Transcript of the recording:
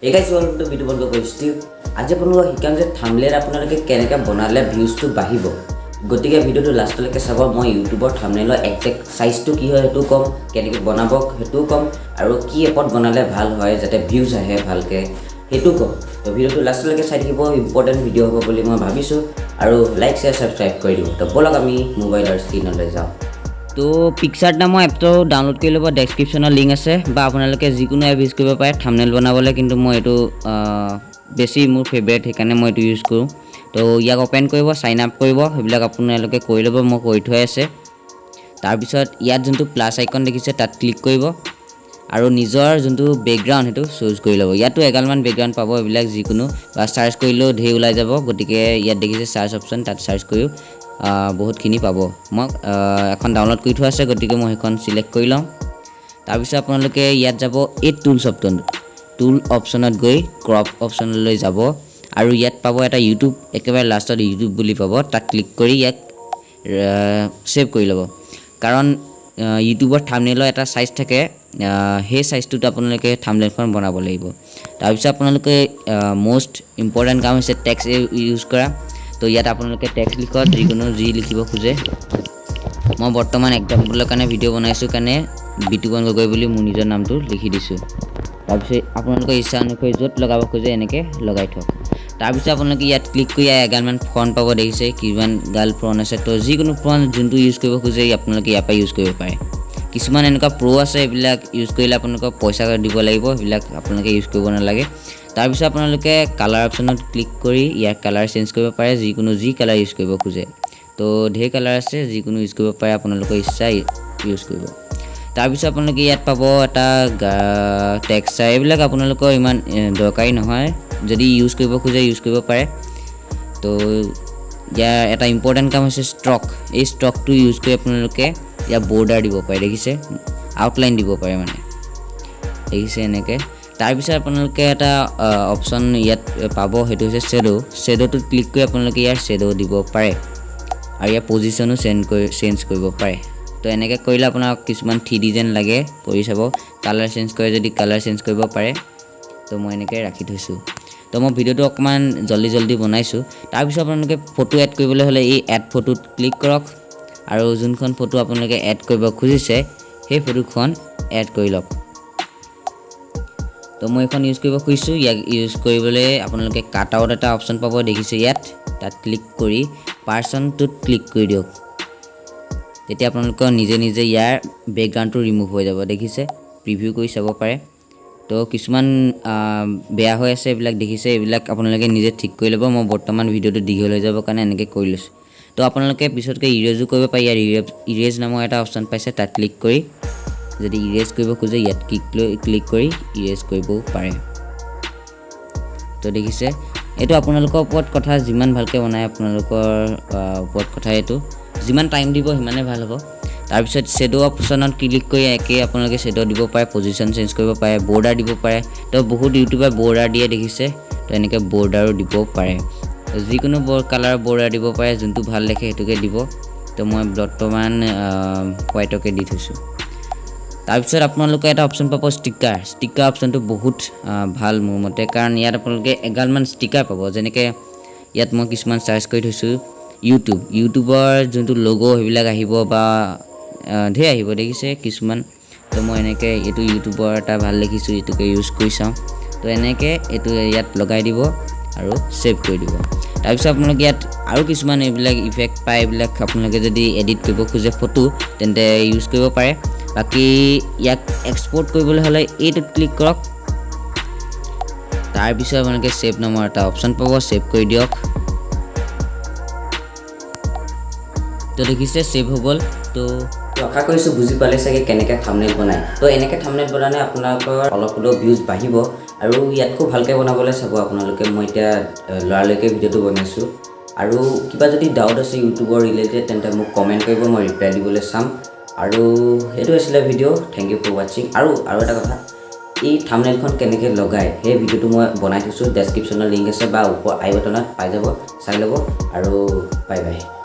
Hey guys, welcome to Beauty Bando Steve. আজি আপোনালোকক শিকাম যে থাম্বনেইল আপোনালোকে কেনেকৈ বনালে ভিউজটো বাঢ়িব। গতিকে ভিডিওটো লাষ্টলৈকে চাব। মই ইউটিউবৰ থাম্বনেইলৰ একজেক্ট সাইজটো কি হয় হেতু কম, কেনেকৈ বনাব হেতু কম, আৰু কি এপত বনালে ভাল হয় যাতে ভিউজ আহে ভালকে হেতু কম। তো ভিডিওটো লাষ্টলৈকে চাই থাকিব, ইম্পৰ্টেণ্ট ভিডিও হ'ব বুলি মই ভাবিছোঁ, আৰু লাইক শেয়াৰ সাবস্ক্ৰাইব কৰি দিব। তো বলক আমি মোবাইলৰ স্ক্ৰীনলৈ যাওঁ। তো পিকচাৰ্ট নামৰ এপটো ডাউনলোড কৰি ল'ব, ডেছক্ৰিপশ্যনৰ লিংক আছে, বা আপোনালোকে যিকোনো এপ ইউজ কৰিব পাৰে থাম্বনেইল বনাবলৈ, কিন্তু মই এইটো বেছি মোৰ ফেভৰেট, সেইকাৰণে মই এইটো ইউজ কৰোঁ। তো ইয়াক অ'পেন কৰিব, চাইন আপ কৰিব, সেইবিলাক আপোনালোকে কৰি ল'ব, মই কৰি থৈ আছে। তাৰপিছত ইয়াত যোনটো প্লাছ আইকন দেখিছে তাত ক্লিক কৰিব, আৰু নিজৰ যোনটো বেকগ্ৰাউণ্ড সেইটো চুজ কৰি ল'ব। ইয়াতো এগালমান বেকগ্ৰাউণ্ড পাব, এইবিলাক যিকোনো, বা চাৰ্চ কৰিলেও ঢেৰ ওলাই যাব। গতিকে ইয়াত দেখিছে চাৰ্চ অপশ্যন, তাত চাৰ্চ কৰিও বহুতখিনি পাব। মই এখন ডাউনলোড কৰি থোৱা আছে, গতিকে মই সেইখন চিলেক্ট কৰি লওঁ। তাৰপিছত আপোনালোকে ইয়াত যাব, এই টুল অপশ্যনত গৈ ক্ৰপ অপশ্যনলৈ যাব, আৰু ইয়াত পাব এটা ইউটিউব, একেবাৰে লাষ্টত ইউটিউব বুলি পাব, তাত ক্লিক কৰি ইয়াক ছেভ কৰি ল'ব। কাৰণ ইউটিউবৰ থাম্বনেইলৰ এটা চাইজ থাকে, সেই চাইজটোত আপোনালোকে থাম্বনেইলখন বনাব লাগিব। তাৰপিছত আপোনালোকে মষ্ট ইম্পৰ্টেণ্ট কাম হৈছে টেক্সট ইউজ কৰা। তো ইয়াত আপোনালোকে টেক্সট লিখক, যিকোনো যি লিখিব খোজে। মই বৰ্তমান এক্সাম্পলৰ কাৰণে ভিডিঅ' বনাইছোঁ কাৰণে বিতুপন গগৈ বুলি মোৰ নিজৰ নামটো লিখি দিছোঁ। তাৰপিছত আপোনালোকৰ ইচ্ছা অনুসৰি য'ত লগাব খোজে এনেকৈ লগাই থওক। তাৰপিছত আপোনালোকে ইয়াত ক্লিক কৰি এগালমান ফ্ৰণ্ট পাব, দেখিছে কিমান গাল ফ্ৰণ্ট আছে। তো যিকোনো ফ্ৰণ্ট যোনটো ইউজ কৰিব খোজে আপোনালোকে ইয়াৰ পৰা ইউজ কৰিব পাৰে। কিছুমান এনেকুৱা প্ৰ' আছে, এইবিলাক ইউজ কৰিলে আপোনালোকক পইচা দিব লাগিব, সেইবিলাক আপোনালোকে ইউজ কৰিব নালাগে। তাৰপিছত আপোনালোকে কালাৰ অপশ্যনত ক্লিক কৰি ইয়াৰ কালাৰ চেঞ্জ কৰিব পাৰে, যিকোনো যি কালাৰ ইউজ কৰিব খোজে। তো ঢেৰ কালাৰ আছে, যিকোনো ইউজ কৰিব পাৰে, আপোনালোকৰ ইচ্ছা ইউজ কৰিব। তাৰপিছত আপোনালোকে ইয়াত পাব এটা টেক্সচাৰ, এইবিলাক আপোনালোকৰ ইমান দৰকাৰী নহয়, যদি ইউজ কৰিব খোজে ইউজ কৰিব পাৰে। তো ইয়াৰ এটা ইম্পৰ্টেণ্ট কাম হৈছে ষ্ট্ৰক। এই ষ্ট্ৰকটো ইউজ কৰি আপোনালোকে ইয়াত বৰ্ডাৰ দিব পাৰে, দেখিছে আউটলাইন দিব পাৰে, মানে দেখিছে এনেকৈ। তাৰপিছত আপোনালোকে এটা অপশ্যন ইয়াত পাব, সেইটো হৈছে শ্বেডোটোত ক্লিক কৰি আপোনালোকে ইয়াৰ শ্বেডো দিব পাৰে, আৰু ইয়াৰ পজিশ্যনো চেঞ্জ কৰিব পাৰে। তো এনেকৈ কৰিলে আপোনাক কিছুমান 3D যেন লাগে, কৰি চাব। কালাৰ চেঞ্জ কৰে যদি কালাৰ চেঞ্জ কৰিব পাৰে। তো মই এনেকৈ ৰাখি থৈছোঁ। তো মই ভিডিঅ'টো অকণমান জল্দি বনাইছোঁ। তাৰপিছত আপোনালোকে ফটো এড কৰিবলৈ হ'লে এই এড ফটোত ক্লিক কৰক, আৰু যোনখন ফটো আপোনালোকে এড কৰিব খুজিছে সেই ফটোখন এড কৰি লওক। তো মই এইখন ইউজ কৰিব খুজিছোঁ। ইয়াক ইউজ কৰিবলৈ আপোনালোকে কাট আউট এটা অপশ্যন পাব, দেখিছে ইয়াত, তাত ক্লিক কৰি পাৰ্চনটোত ক্লিক কৰি দিয়ক। তেতিয়া আপোনালোকৰ নিজে ইয়াৰ বেকগ্ৰাউণ্ডটো ৰিমুভ হৈ যাব, দেখিছে। প্ৰিভিউ কৰি চাব পাৰে। তো কিছুমান বেয়া হৈ আছে, এইবিলাক দেখিছে, এইবিলাক আপোনালোকে নিজে ঠিক কৰি ল'ব। মই বৰ্তমান ভিডিঅ'টো দীঘল হৈ যাবৰ কাৰণে এনেকৈ কৰি লৈছোঁ। তো আপোনালোকে পিছতকৈ ইৰেজো কৰিব পাৰে। ইয়াৰ ইৰেজ নামৰ এটা অপশ্যন পাইছে, তাত ক্লিক কৰি যদি ইৰেজ কৰিব খোজে ইয়াত ক্লিক কৰি ইৰেজ কৰিবও পাৰে। তো দেখিছে, এইটো আপোনালোকৰ ওপৰত কথা, যিমান ভালকৈ বনায় আপোনালোকৰ ওপৰত কথা। এইটো যিমান টাইম দিব সিমানে ভাল হ'ব। তাৰপিছত শ্বেডো অপশ্যনত ক্লিক কৰি একে আপোনালোকে শ্বেডো দিব পাৰে, পজিশ্যন চেঞ্জ কৰিব পাৰে, বৰ্ডাৰ দিব পাৰে। তো বহুত ইউটিউবাৰ বৰ্ডাৰ দিয়ে, দেখিছে। তো এনেকৈ বৰ্ডাৰো দিব পাৰে, যিকোনো কালাৰৰ বৰ্ডাৰ দিব পাৰে, যোনটো ভাল দেখে সেইটোকে দিব। তো মই বৰ্তমান হোৱাইটকে দি থৈছোঁ। তাৰপিছত আপোনালোকে এটা অপশ্যন পাব ষ্টিকাৰ অপশ্যনটো বহুত ভাল মোৰ মতে, কাৰণ ইয়াত আপোনালোকে এগালমান ষ্টিকাৰ পাব। যেনেকৈ ইয়াত মই কিছুমান চাৰ্চ কৰি থৈছোঁ, ইউটিউবৰ যোনটো লগো সেইবিলাক আহিব, বা ঢেৰ আহিব, দেখিছে কিছুমান। তো মই এনেকৈ এইটো ইউটিউবৰ এটা ভাল দেখিছোঁ, এইটোকে ইউজ কৰি চাওঁ। তো এনেকৈ এইটো ইয়াত লগাই দিব আৰু ছেভ কৰি দিব। তাৰপিছত আপোনালোকে ইয়াত আৰু কিছুমান এইবিলাক ইফেক্ট পায়, এইবিলাক আপোনালোকে যদি এডিট কৰিব খোজে ফটো, তেন্তে ইউজ কৰিব পাৰে। বাকী ইয়াক এক্সপৰ্ট কৰিবলৈ হ'লে এইটোত ক্লিক কৰক। তাৰপিছত আপোনালোকে ছেভ নামৰ এটা অপশ্যন পাব, ছেভ কৰি দিয়ক। তো দেখিছে ছেভ হৈ গ'ল। তো আশা কৰিছোঁ বুজি পালে চাগে কেনেকৈ থাম্বনেইল বনায়। তো এনেকৈ থাম্বনেইল বনালে আপোনালোকৰ অলপ হ'লেও ভিউজ বাঢ়িব, আৰু ইয়াতকৈ ভালকৈ বনাবলৈ চাব আপোনালোকে। মই এতিয়া লৰালৈকে ভিডিঅ'টো বনাইছোঁ, আৰু কিবা যদি ডাউট আছে ইউটিউবৰ ৰিলেটেড তেন্তে মোক কমেণ্ট কৰিব, মই ৰিপ্লাই দিবলৈ চাম। আৰু সেইটো আছিলে ভিডিঅ'। থেংক ইউ ফৰ ৱাচিং। আৰু এটা কথা, এই থাম্বনেইলখন কেনেকৈ লগায় সেই ভিডিঅ'টো মই বনাই থৈছোঁ, ডেছক্ৰিপশ্যনৰ লিংক আছে, বা ওপৰ আই বাটনত পাই যাব, চাই ল'ব। আৰু বাই বাই।